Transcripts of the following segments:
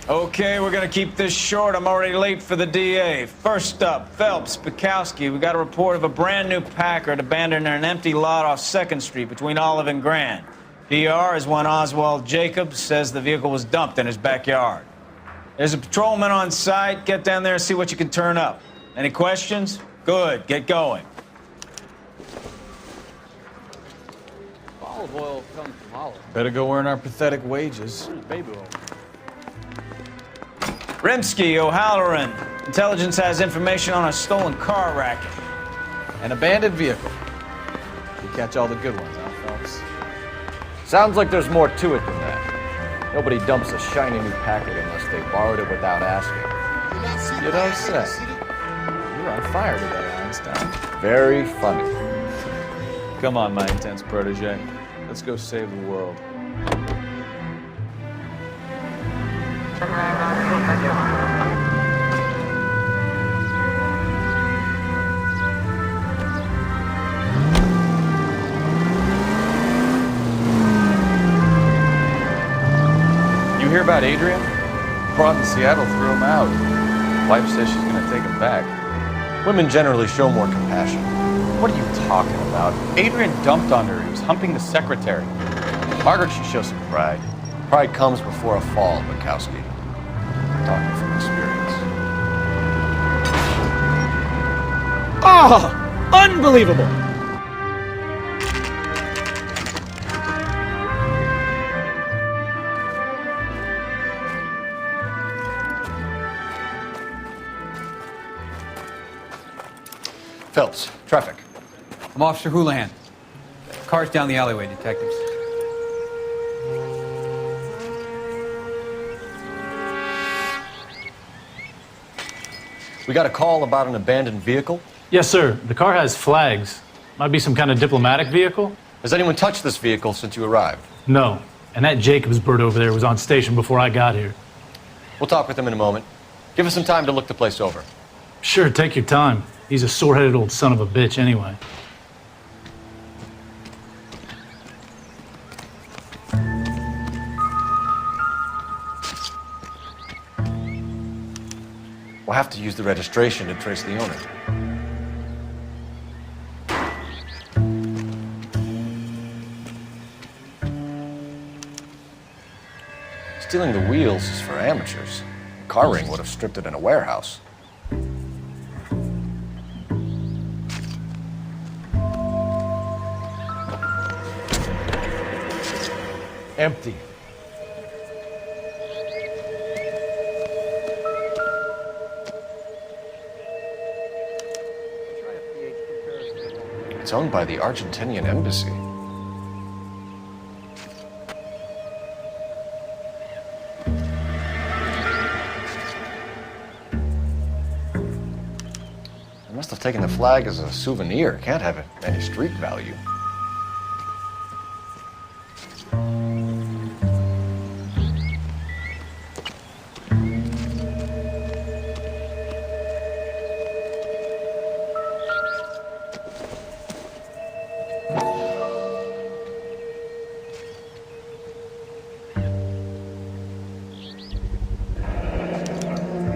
Okay, we're gonna keep this short. I'm already late for the DA. First up, Phelps, Bukowski. We got a report of a brand new Packard abandoned in an empty lot off 2nd Street between Olive and Grand. PR is one Oswald Jacobs says the vehicle was dumped in his backyard. There's a patrolman on site. Get down there and see what you can turn up. Any questions? Good, get going. Olive oil comes from olive. Better go earn our pathetic wages. Baby oil. Rimsky, O'Halloran. Intelligence has information on a stolen car racket. An abandoned vehicle. You catch all the good ones, huh, Phelps? Sounds like there's more to it than that. Nobody dumps a shiny new Packard unless they borrowed it without asking. You don't say. You're on fire today, Einstein. Very funny. Come on, my intense protege. Let's go save the world. You hear about Adrian? Brought in Seattle threw him out. Wife says she's gonna take him back. Women generally show more compassion. What are you talking about? Adrian dumped on her. He was humping the secretary. Margaret should show some pride. Pride comes before a fall, Bukowski. I'm talking from experience. Oh, unbelievable! Phelps, traffic. I'm Officer Houlihan. Car's down the alleyway, detectives. We got a call about an abandoned vehicle. Yes, sir. The car has flags. Might be some kind of diplomatic vehicle? Has anyone touched this vehicle since you arrived? No. And that Jacobs bird over there was on station before I got here. We'll talk with him in a moment. Give us some time to look the place over. Sure, take your time. He's a sore-headed old son of a bitch anyway. We'll have to use the registration to trace the owner. Stealing the wheels is for amateurs. A car ring would have stripped it in a warehouse. Empty. It's owned by the Argentinian embassy. They must have taken the flag as a souvenir. Can't have any street value.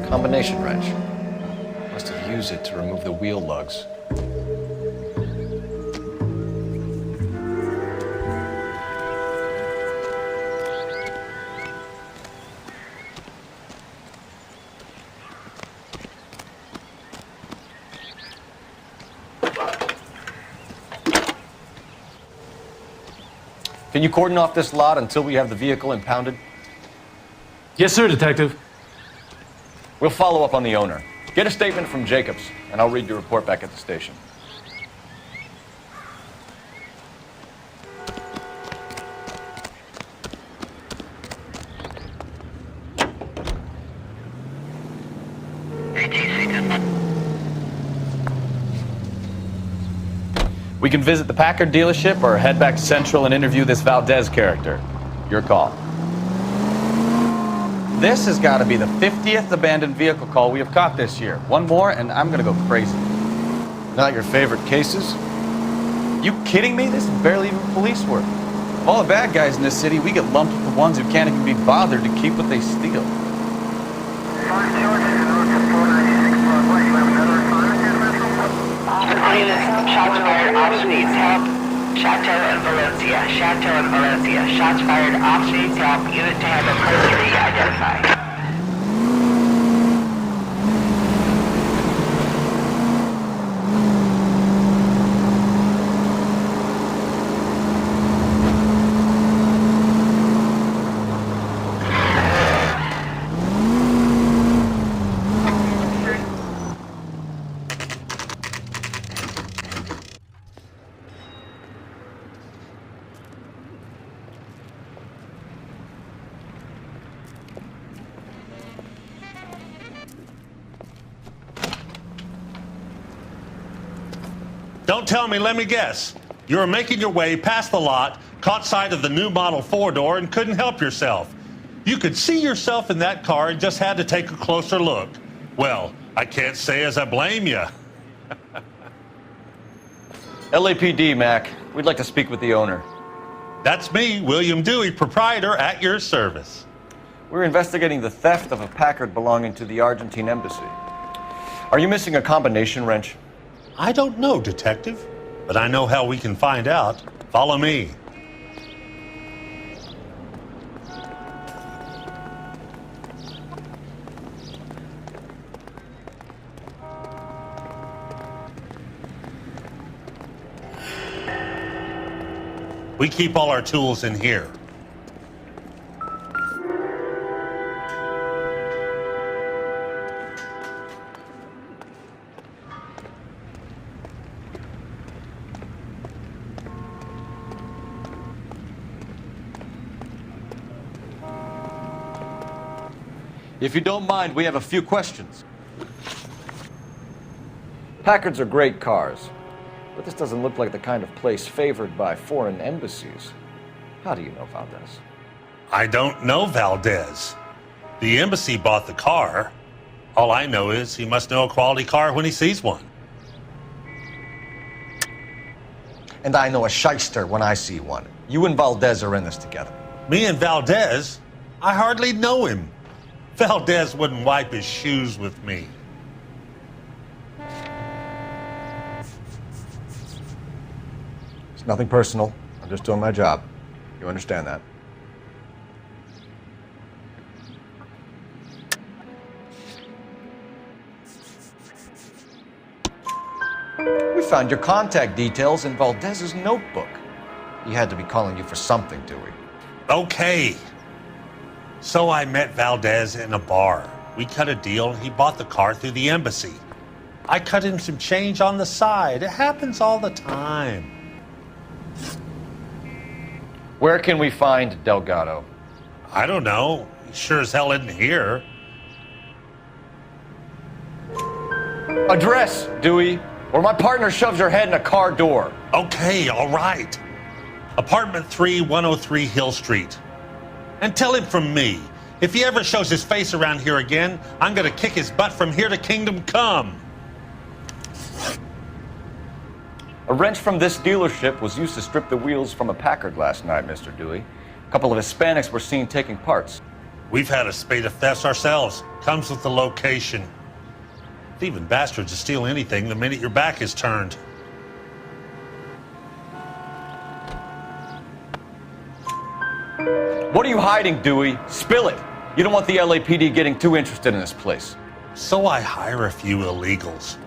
Combination wrench. Must have used it to remove the wheel lugs. Can you cordon off this lot until we have the vehicle impounded? Yes, sir, detective. We'll follow up on the owner. Get a statement from Jacobs, and I'll read your report back at the station. We can visit the Packard dealership or head back to Central and interview this Valdez character. Your call. This has got to be the 50th abandoned vehicle call we have caught this year. One more, and I'm going to go crazy. Not your favorite cases? You kidding me? This is barely even police work. Of all the bad guys in this city, we get lumped with the ones who can't even be bothered to keep what they steal. Shots fired, officer needs help. Chateau and Valencia. Chateau and Valencia. Shots fired, officer needs help. Unit to handle code 3 identified. Don't tell me, let me guess. You were making your way past the lot, caught sight of the new model 4-door, and couldn't help yourself. You could see yourself in that car and just had to take a closer look. Well, I can't say as I blame you. LAPD, Mac. We'd like to speak with the owner. That's me, William Dewey, proprietor, at your service. We're investigating the theft of a Packard belonging to the Argentine embassy. Are you missing a combination wrench? I don't know, Detective, but I know how we can find out. Follow me. We keep all our tools in here. If you don't mind, we have a few questions. Packards are great cars, but this doesn't look like the kind of place favored by foreign embassies. How do you know Valdez? I don't know Valdez. The embassy bought the car. All I know is he must know a quality car when he sees one. And I know a shyster when I see one. You and Valdez are in this together. Me and Valdez? I hardly know him. Valdez wouldn't wipe his shoes with me. It's nothing personal. I'm just doing my job. You understand that? We found your contact details in Valdez's notebook. He had to be calling you for something, Dewey. Okay. So I met Valdez in a bar. We cut a deal and he bought the car through the embassy. I cut him some change on the side. It happens all the time. Where can we find Delgado? I don't know. He sure as hell isn't here. Address, Dewey, or my partner shoves your head in a car door. Okay, all right. Apartment 3, 103 Hill Street. And tell him from me, if he ever shows his face around here again, I'm gonna kick his butt from here to Kingdom Come. A wrench from this dealership was used to strip the wheels from a Packard last night, Mr. Dewey. A couple of Hispanics were seen taking parts. We've had a spate of thefts ourselves. Comes with the location. Thieving bastards will steal anything the minute your back is turned. What are you hiding, Dewey? Spill it. You don't want the LAPD getting too interested in this place. So I hire a few illegals.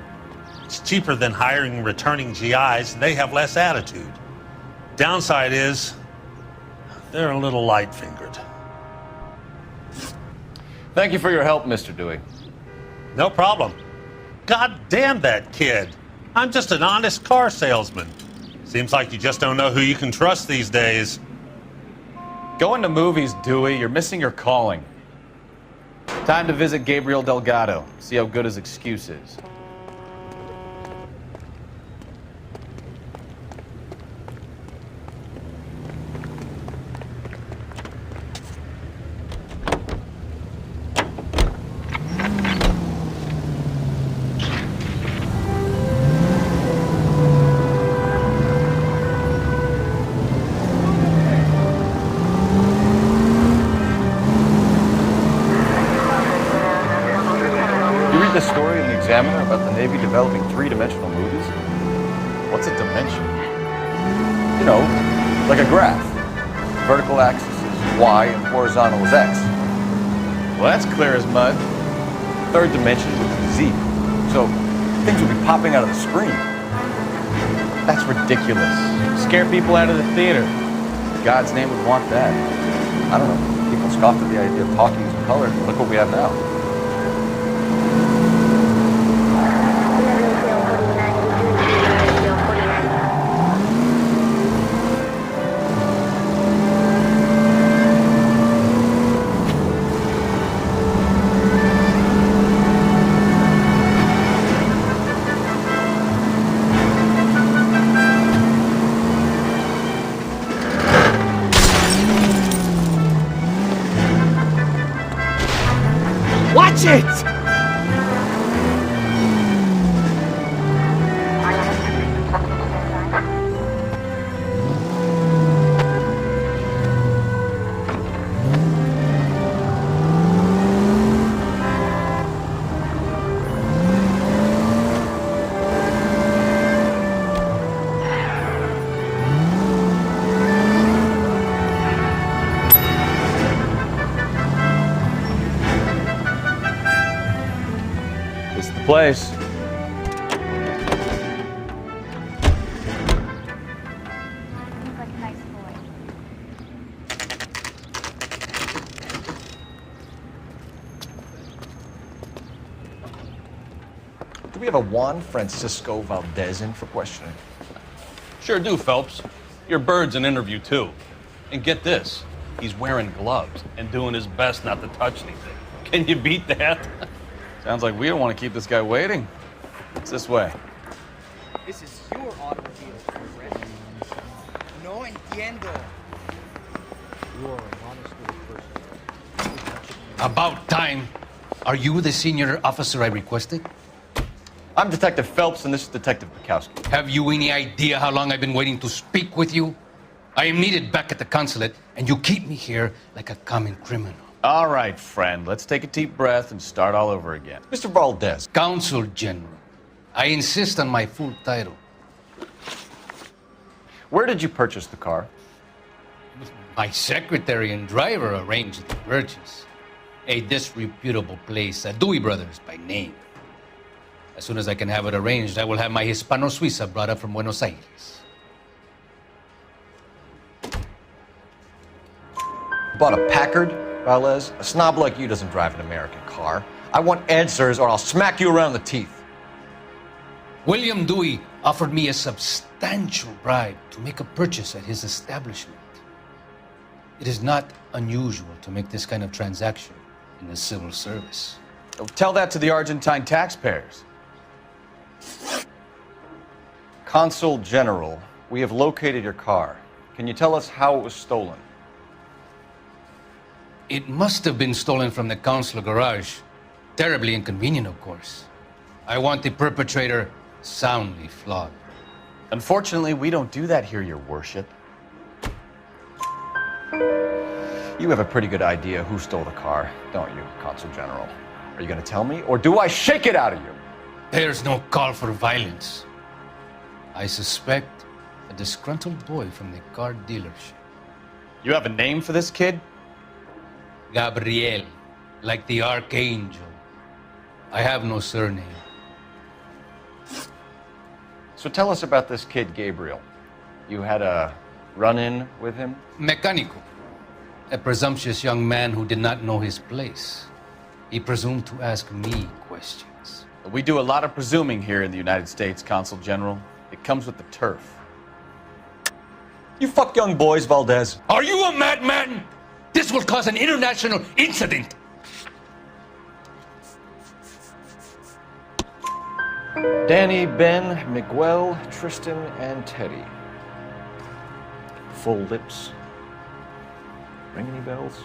It's cheaper than hiring returning GIs, and they have less attitude. Downside is, they're a little light-fingered. Thank you for your help, Mr. Dewey. No problem. God damn that kid. I'm just an honest car salesman. Seems like you just don't know who you can trust these days. Going to movies, Dewey. You're missing your calling. Time to visit Gabriel Delgado. See how good his excuse is. Examiner about the Navy developing three-dimensional movies? What's a dimension? You know, like a graph. Vertical axis is Y and horizontal is X. Well, that's clear as mud. Third dimension would be Z. So things would be popping out of the screen. That's ridiculous. Scare people out of the theater. God's name would want that. I don't know. People scoffed at the idea of talkies in color. Look what we have now. Watch it! Place. Do we have a Juan Francisco Valdez in for questioning? Sure do, Phelps. Your bird's an interview, too. And get this, he's wearing gloves and doing his best not to touch anything. Can you beat that? Sounds like we don't want to keep this guy waiting. It's this way. This is your automobile, correct? No entiendo. You are an honest little person. About time. Are you the senior officer I requested? I'm Detective Phelps, and this is Detective Badcompany. Have you any idea how long I've been waiting to speak with you? I am needed back at the consulate, and you keep me here like a common criminal. All right, friend. Let's take a deep breath and start all over again. Mr. Valdez. Consul General. I insist on my full title. Where did you purchase the car? My secretary and driver arranged the purchase. A disreputable place, Dewey Brothers by name. As soon as I can have it arranged, I will have my Hispano Suiza brought up from Buenos Aires. Bought a Packard, Valdez? A snob like you doesn't drive an American car. I want answers or I'll smack you around the teeth. William Dewey offered me a substantial bribe to make a purchase at his establishment. It is not unusual to make this kind of transaction in the civil service. Tell that to the Argentine taxpayers. Consul General, we have located your car. Can you tell us how it was stolen? It must have been stolen from the consular garage. Terribly inconvenient, of course. I want the perpetrator soundly flogged. Unfortunately, we don't do that here, Your Worship. You have a pretty good idea who stole the car, don't you, Consul General? Are you going to tell me, or do I shake it out of you? There's no call for violence. I suspect a disgruntled boy from the car dealership. You have a name for this kid? Gabriel, like the archangel. I have no surname. So tell us about this kid, Gabriel. You had a run-in with him? Mecánico. A presumptuous young man who did not know his place. He presumed to ask me questions. We do a lot of presuming here in the United States, Consul General. It comes with the turf. You fuck young boys, Valdez. Are you a madman? This will cause an international incident. Danny, Ben, Miguel, Tristan, and Teddy. Full lips. Ring any bells?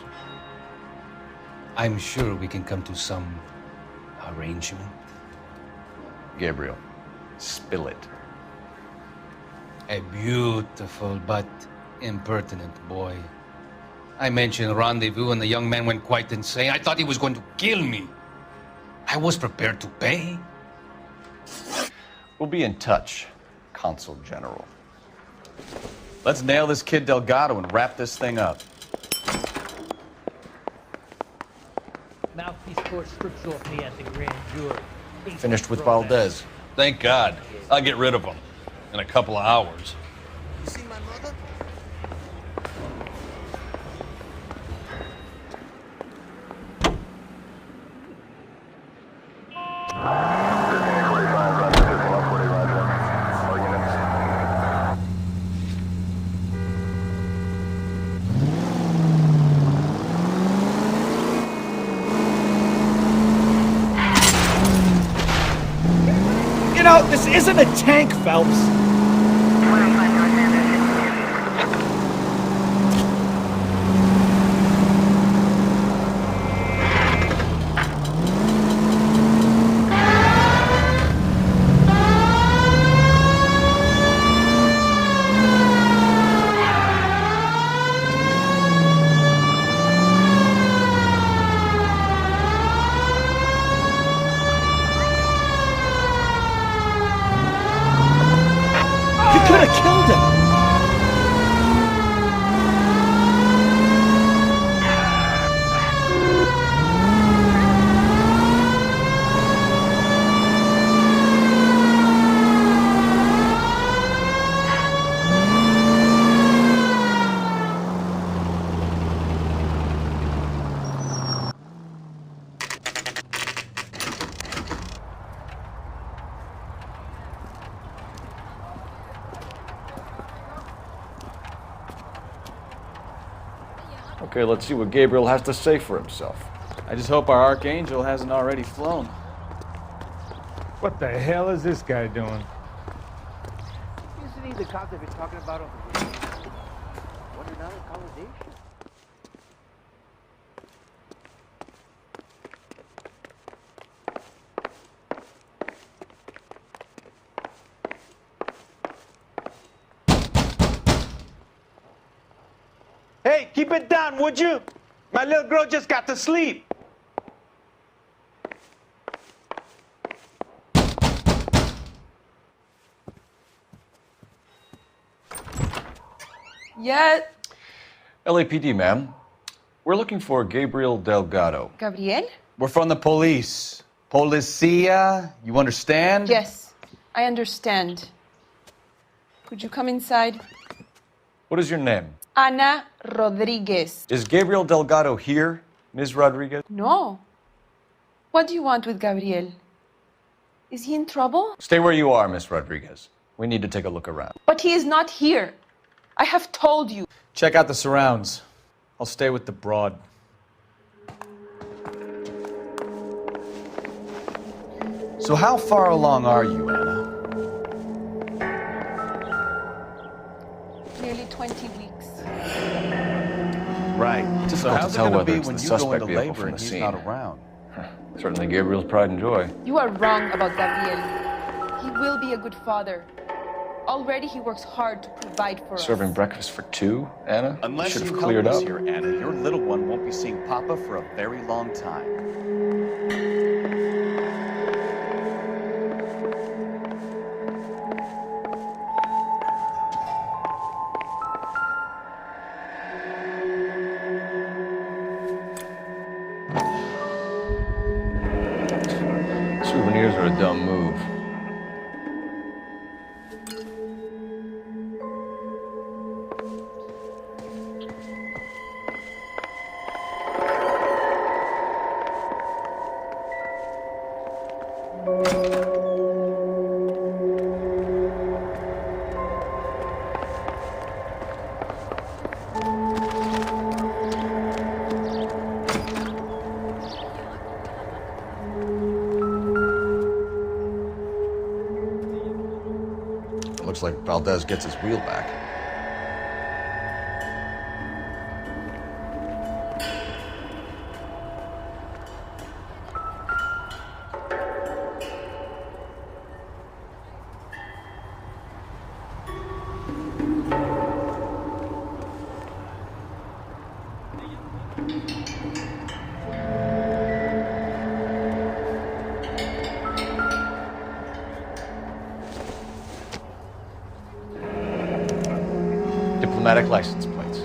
I'm sure we can come to some arrangement. Gabriel, spill it. A beautiful but impertinent boy. I mentioned rendezvous and the young man went quite insane. I thought he was going to kill me. I was prepared to pay. We'll be in touch, Consul General. Let's nail this kid Delgado and wrap this thing up. Mouthpiece court strips off me at the grand jury. Finished with Valdez. Thank God. I'll get rid of him in a couple of hours. You see my mother? You know, this isn't a tank, Phelps. Could have killed him. Okay, let's see what Gabriel has to say for himself. I just hope our Archangel hasn't already flown. What the hell is this guy doing? Isn't he the cop they've been talking about over here? What another accommodation? Hey, keep it down, would you? My little girl just got to sleep. Yeah. LAPD, ma'am. We're looking for Gabriel Delgado. Gabriel? We're from the police. Policia, you understand? Yes, I understand. Could you come inside? What is your name? Ana Rodriguez. Is Gabriel Delgado here, Ms. Rodriguez? No. What do you want with Gabriel? Is he in trouble? Stay where you are, Ms. Rodriguez. We need to take a look around. But he is not here. I have told you. Check out the surrounds. I'll stay with the broad. So how far along are you, Anna? Nearly 20 weeks. Right. So Difficult how's to tell it going to whether be it's when the you go suspect into vehicle labor from and the he's scene. not around? Certainly Gabriel's pride and joy. You are wrong about Gabriel. He will be a good father. Already he works hard to provide for Serving us. breakfast for two, Anna? Unless Should you have help cleared us up. here, Anna, your little one won't be seeing Papa for a very long time. Souvenirs are a dumb move. Looks like Valdez gets his wheel back. diplomatic license plates.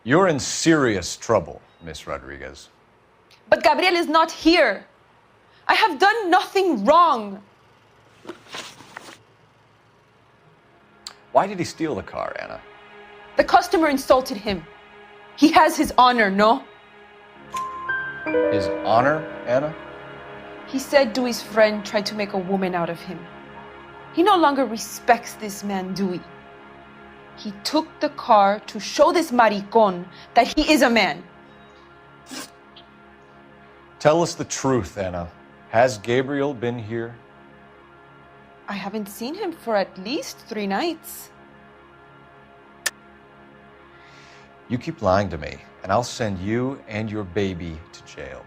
You're in serious trouble, Miss Rodriguez. But Gabriel is not here. I have done nothing wrong. Why did he steal the car, Anna? The customer insulted him. He has his honor, no? His honor, Anna? He said Dewey's friend tried to make a woman out of him. He no longer respects this man, Dewey. He took the car to show this maricón that he is a man. Tell us the truth, Anna. Has Gabriel been here? I haven't seen him for at least 3 nights. You keep lying to me, and I'll send you and your baby to jail.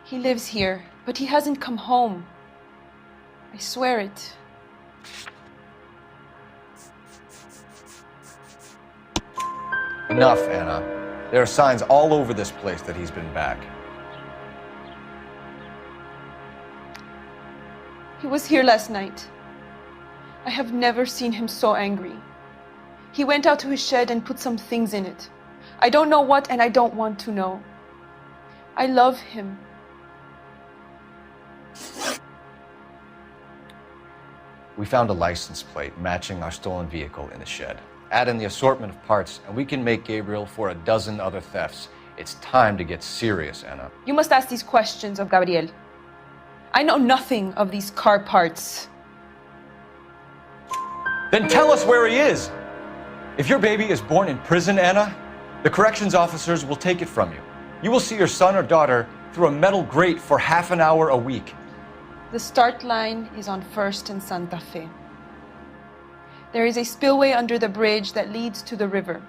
He lives here, but he hasn't come home. I swear it. Enough, Anna. There are signs all over this place that he's been back. He was here last night. I have never seen him so angry. He went out to his shed and put some things in it. I don't know what, and I don't want to know. I love him. We found a license plate matching our stolen vehicle in the shed. Add in the assortment of parts, and we can make Gabriel for a dozen other thefts. It's time to get serious, Anna. You must ask these questions of Gabriel. I know nothing of these car parts. Then tell us where he is! If your baby is born in prison, Anna, the corrections officers will take it from you. You will see your son or daughter through a metal grate for half an hour a week. The start line is on 1st and Santa Fe. There is a spillway under the bridge that leads to the river.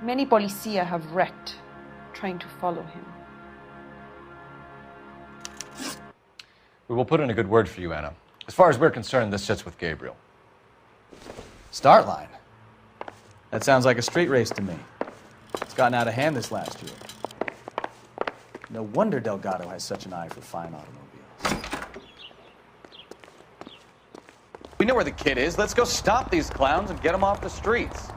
Many policia have wrecked trying to follow him. We will put in a good word for you, Anna. As far as we're concerned, this sits with Gabriel. Start line. That sounds like a street race to me. It's gotten out of hand this last year. No wonder Delgado has such an eye for fine automobiles. We know where the kid is. Let's go stop these clowns and get them off the streets.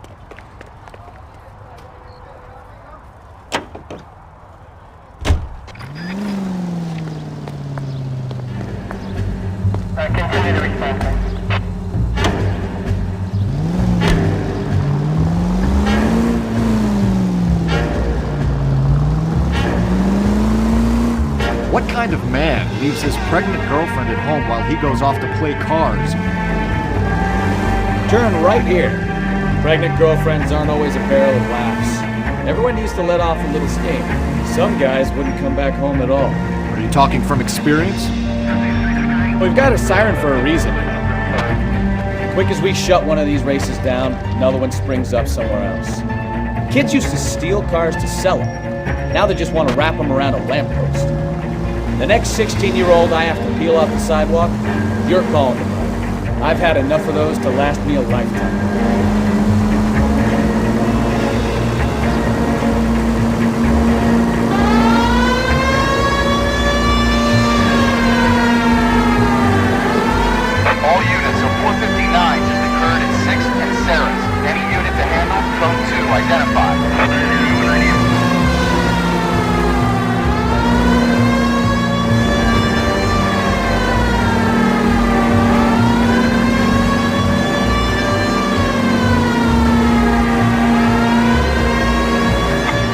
Continue to respond. What kind of man leaves his pregnant girlfriend at home while he goes off to play cards? Turn right here. Pregnant girlfriends aren't always a barrel of laughs. Everyone needs to let off a little steam. Some guys wouldn't come back home at all. Are you talking from experience? We've got a siren for a reason. Quick as we shut one of these races down, another one springs up somewhere else. Kids used to steal cars to sell them. Now they just want to wrap them around a lamppost. The next 16-year-old I have to peel off the sidewalk, you're calling them. I've had enough of those to last me a lifetime. All units of 459 just occurred at 6th and Sarah's. Any unit to handle, code 2, identified.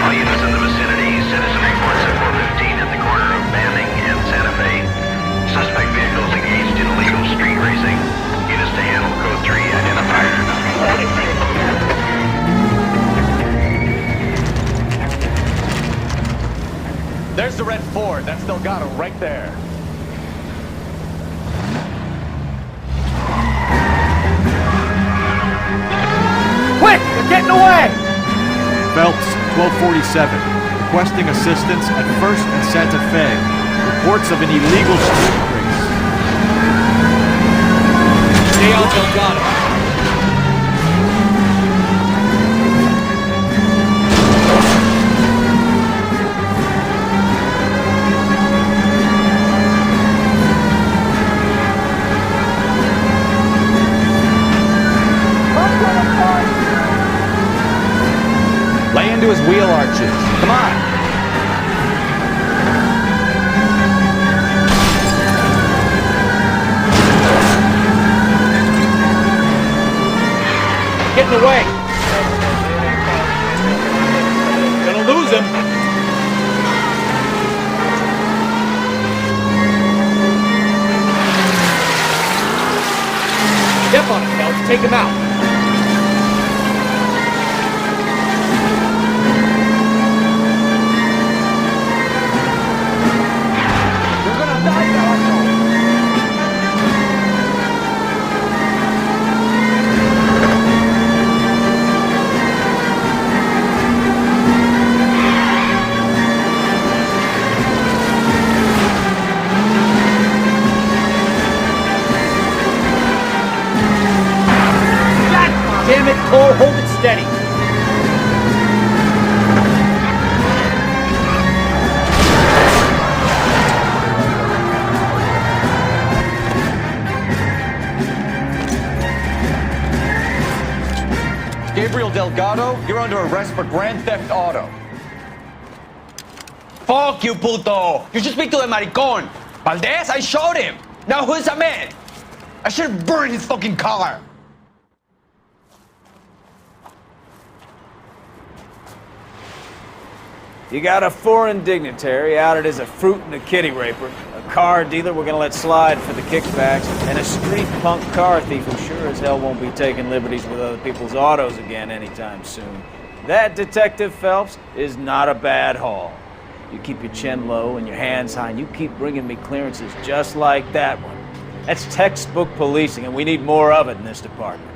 All units in the vicinity, citizen reports at 415 at the corner of Banning and Santa Fe. Suspect vehicles engaged in illegal street racing. Units to handle code 3 identified. There's the red Ford. That's Delgado right there. Quick! They're getting away! Phelps, 1247. requesting assistance at 1st and Santa Fe. Reports of an illegal street race. Stay on Delgado. Lay into his wheel arches. Come on. Get in the way. Gonna lose him. Step on it, Phelps. Take him out. Damn it, Cole, hold it steady. Gabriel Delgado, you're under arrest for grand theft auto. Fuck you, puto! You should speak to the maricón. Valdez, I showed him. Now who's a man? I should have burned his fucking car. You got a foreign dignitary outed as a fruit and a kitty raper, a car dealer we're gonna let slide for the kickbacks, and a street punk car thief who sure as hell won't be taking liberties with other people's autos again anytime soon. That, Detective Phelps, is not a bad haul. You keep your chin low and your hands high, and you keep bringing me clearances just like that one. That's textbook policing, and we need more of it in this department.